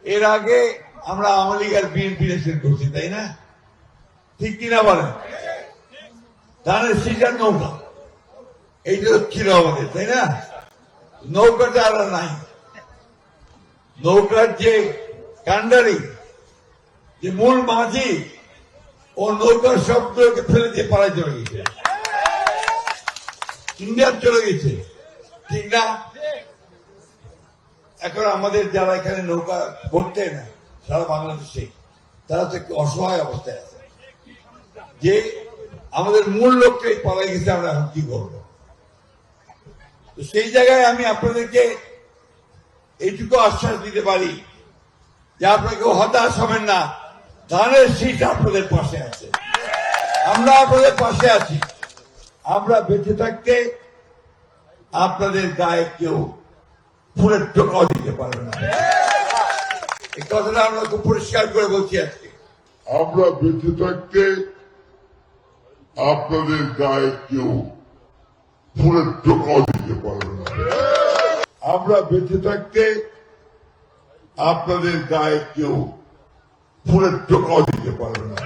এর আগে আমরা আওয়ামী লীগ আর বিএনপি ইলেকশন করছি, তাই না? ঠিক কিনা বলেন? ধানের সিজন নৌকা এইটা ছিল আমাদের, তাই না? নৌকাটা আর নাই। নৌকার যে কান্ডারি, যে মূল মাঝি, ও নৌকার শব্দকে ফেলে দিয়ে পাড়ায় চলে গেছে, ইন্ডিয়ার চলে গেছে, ঠিক না? এখন আমাদের যারা এখানে নৌকা ভরতে না সারা বাংলাদেশে, তারা তো একটু অসহায় অবস্থায় আছে যে আমাদের মূল লক্ষ্যে পালাই গেছে, আমরা এখন কি করবো? তো সেই জায়গায় আমি আপনাদেরকে এইটুকু আশ্বাস দিতে পারি যে আপনাকে হতাশ হবেন না, ধানের শীষ আপনাদের পাশে আছে, আমরা আপনাদের পাশে আছি। আমরা বেঁচে থাকতে আপনাদের গায়ে কেউ ফুলের টোকাও দিতে পারবে না। এই কথাটা আমরা খুব পরিষ্কার করে বলছি আজকে। আমরা বেঁচে থাকতে আপনাদের গায়ে কেউ ফুলের টোকাও দিতে পারবে না। আমরা বেঁচে থাকতে আপনাদের গায়ে কেউ ফুলের টোকাও দিতে পারবে না।